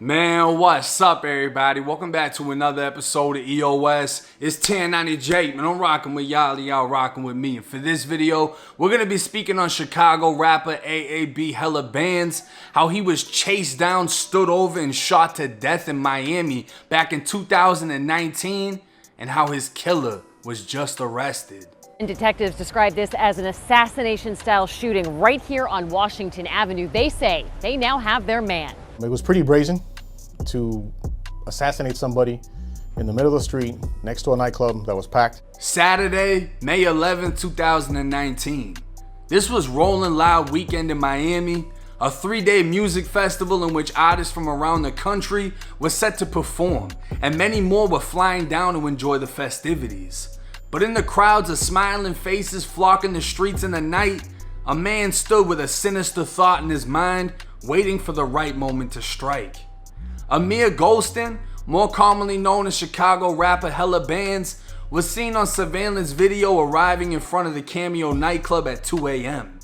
Man, what's up, everybody? Welcome back to another episode of EOS. It's 1090 Jake, man. I'm rocking with y'all rocking with me. And for this video, we're going to be speaking on Chicago rapper Aab Hellabandz, how he was chased down, stood over, and shot to death in Miami back in 2019, and how his killer was just arrested. And detectives describe this as an assassination-style shooting right here on Washington Avenue. They say they now have their man. It was pretty brazen to assassinate somebody in the middle of the street next to a nightclub that was packed. Saturday, May 11, 2019. This was Rolling Loud weekend in Miami, a 3-day music festival in which artists from around the country were set to perform, and many more were flying down to enjoy the festivities. But in the crowds of smiling faces flocking the streets in the night, a man stood with a sinister thought in his mind, waiting for the right moment to strike. Amir Golston, more commonly known as Chicago rapper Hellabandz, was seen on surveillance video arriving in front of the Cameo nightclub at 2 a.m.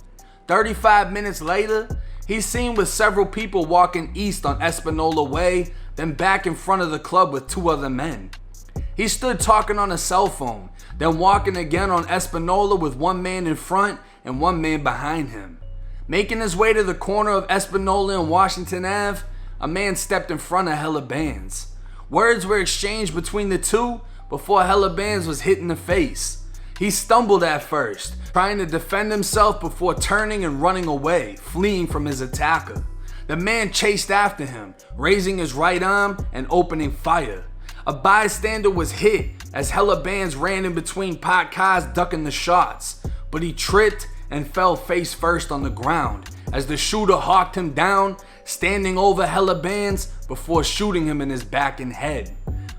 35 minutes later, he's seen with several people walking east on Espanola Way, then back in front of the club with 2 other men. He stood talking on a cell phone, then walking again on Espanola with 1 man in front and 1 man behind him. Making his way to the corner of Espanola and Washington Ave, a man stepped in front of Hellabandz. Words were exchanged between the two before Hellabandz was hit in the face. He stumbled at first, trying to defend himself before turning and running away, fleeing from his attacker. The man chased after him, raising his right arm and opening fire. A bystander was hit as Hellabandz ran in between parked cars ducking the shots, but he tripped and fell face first on the ground as the shooter hawked him down, standing over Hellabandz before shooting him in his back and head.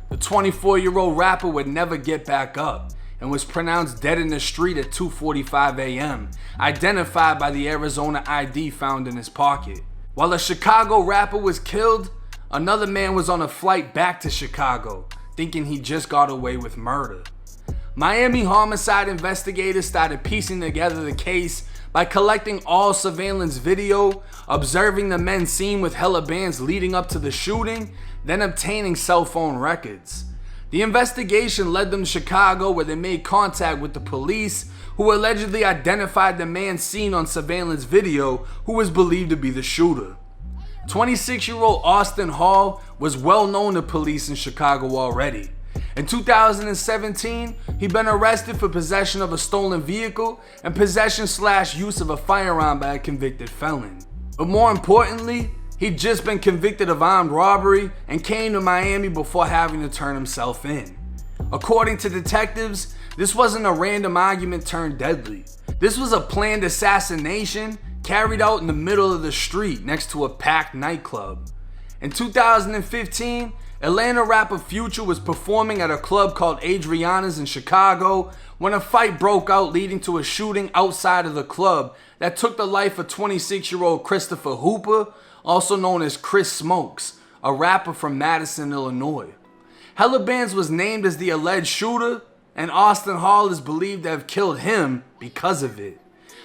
The 24-year-old rapper would never get back up and was pronounced dead in the street at 2:45 a.m., identified by the Arizona ID found in his pocket. While a Chicago rapper was killed, another man was on a flight back to Chicago, thinking he just got away with murder. Miami homicide investigators started piecing together the case by collecting all surveillance video, observing the men seen with Hellabandz leading up to the shooting, then obtaining cell phone records. The investigation led them to Chicago, where they made contact with the police, who allegedly identified the man seen on surveillance video who was believed to be the shooter. 26-year-old Austin Hall was well known to police in Chicago already. In 2017, he'd been arrested for possession of a stolen vehicle and possession/use of a firearm by a convicted felon. But more importantly, he'd just been convicted of armed robbery and came to Miami before having to turn himself in. According to detectives, this wasn't a random argument turned deadly. This was a planned assassination carried out in the middle of the street next to a packed nightclub. In 2015, Atlanta rapper Future was performing at a club called Adriana's in Chicago when a fight broke out, leading to a shooting outside of the club that took the life of 26-year-old Christopher Hooper, also known as Chris Smokes, a rapper from Madison, Illinois. Hellabandz was named as the alleged shooter, and Austin Hall is believed to have killed him because of it.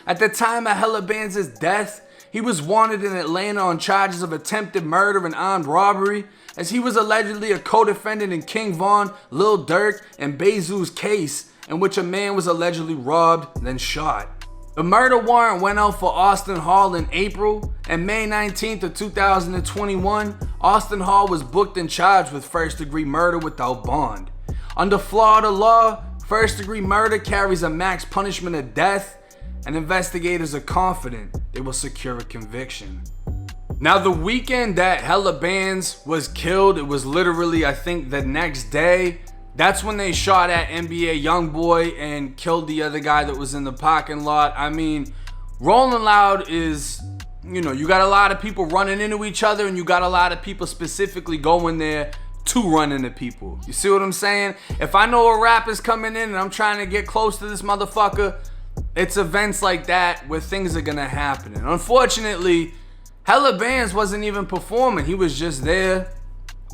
At the time of Hellabandz's death, he was wanted in Atlanta on charges of attempted murder and armed robbery, as he was allegedly a co-defendant in King Von, Lil Durk, and Bezu's case, in which a man was allegedly robbed, then shot. The murder warrant went out for Austin Hall in April, and May 19th of 2021, Austin Hall was booked and charged with first-degree murder without bond. Under Florida law, first-degree murder carries a max punishment of death, and investigators are confident they will secure a conviction. Now, the weekend that Hellabandz was killed, it was literally, I think, the next day. That's when they shot at NBA YoungBoy and killed the other guy that was in the parking lot. I mean, Rolling Loud is, you got a lot of people running into each other, and you got a lot of people specifically going there to run into people. You see what I'm saying? If I know a rapper's coming in and I'm trying to get close to this motherfucker, it's events like that where things are gonna happen. And unfortunately, Hellabandz wasn't even performing. He was just there.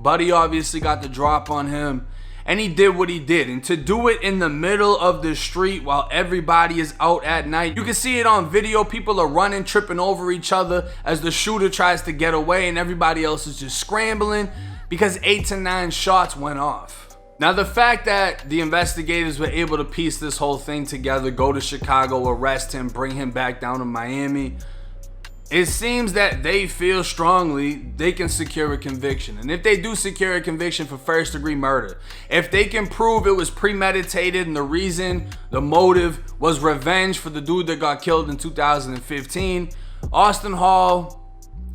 Buddy obviously got the drop on him. and he did what he did. And to do it in the middle of the street while everybody is out at night, you can see it on video. People are running, tripping over each other as the shooter tries to get away, and everybody else is just scrambling because 8 to 9 shots went off. Now, the fact that the investigators were able to piece this whole thing together, go to Chicago, arrest him, bring him back down to Miami, it seems that they feel strongly they can secure a conviction. And if they do secure a conviction for first-degree murder, if they can prove it was premeditated and the reason, the motive was revenge for the dude that got killed in 2015, Austin Hall,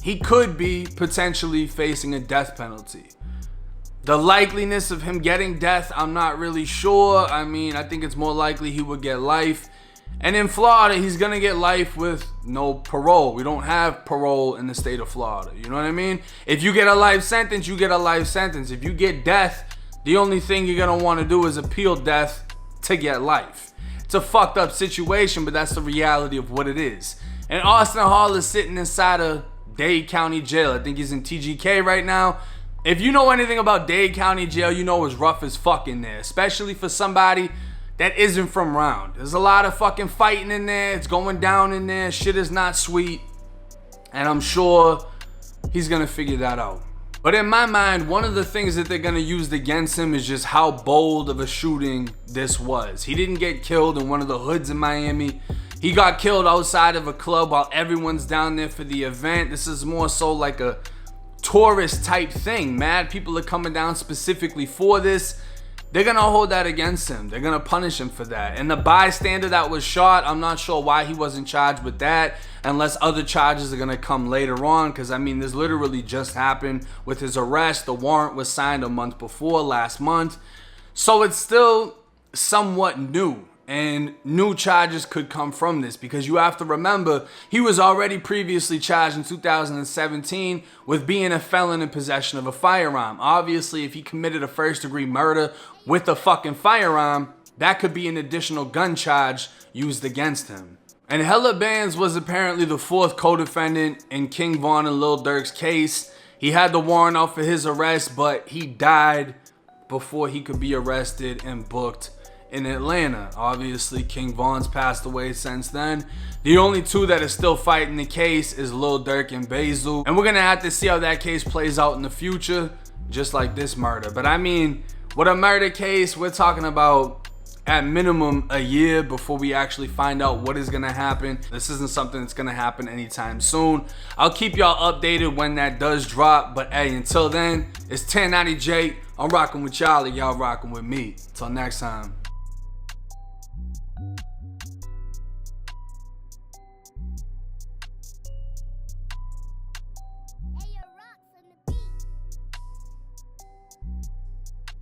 he could be potentially facing a death penalty. The likeliness of him getting death, I'm not really sure. I mean, I think it's more likely he would get life. And in Florida, he's gonna get life with no parole. We don't have parole in the state of Florida. You know what I mean? If you get a life sentence, you get a life sentence. If you get death, the only thing you're gonna wanna do is appeal death to get life. It's a fucked up situation, but that's the reality of what it is. And Austin Hall is sitting inside of Dade County Jail. I think he's in TGK right now. If you know anything about Dade County Jail, you know it's rough as fuck in there, especially for somebody that isn't from around. There's a lot of fucking fighting in there. It's going down in there. Shit is not sweet. And I'm sure he's gonna figure that out. But in my mind, one of the things that they're gonna use against him is just how bold of a shooting this was. He didn't get killed in one of the hoods in Miami. He got killed outside of a club while everyone's down there for the event. This is more so like a tourist type thing. Mad people are coming down specifically for this. They're gonna hold that against him. They're gonna punish him for that. And the bystander that was shot, I'm not sure why he wasn't charged with that, unless other charges are gonna come later on, because I mean, this literally just happened with his arrest. The warrant was signed a month before, last month. So it's still somewhat new. And new charges could come from this, because you have to remember, he was already previously charged in 2017 with being a felon in possession of a firearm. Obviously, if he committed a first-degree murder with a fucking firearm, that could be an additional gun charge used against him. And Hellabandz was apparently the 4th co-defendant in King Von and Lil Durk's case. He had the warrant out for his arrest, but he died before he could be arrested and booked in Atlanta. Obviously, King Von's passed away since then. The only two that are still fighting the case is Lil Durk and Basil. And we're gonna have to see how that case plays out in the future, just like this murder. But I mean, with a murder case, we're talking about at minimum a year before we actually find out what is gonna happen. This isn't something that's gonna happen anytime soon. I'll keep y'all updated when that does drop. But hey, until then, it's 1090J. I'm rocking with y'all and y'all rocking with me. Till next time.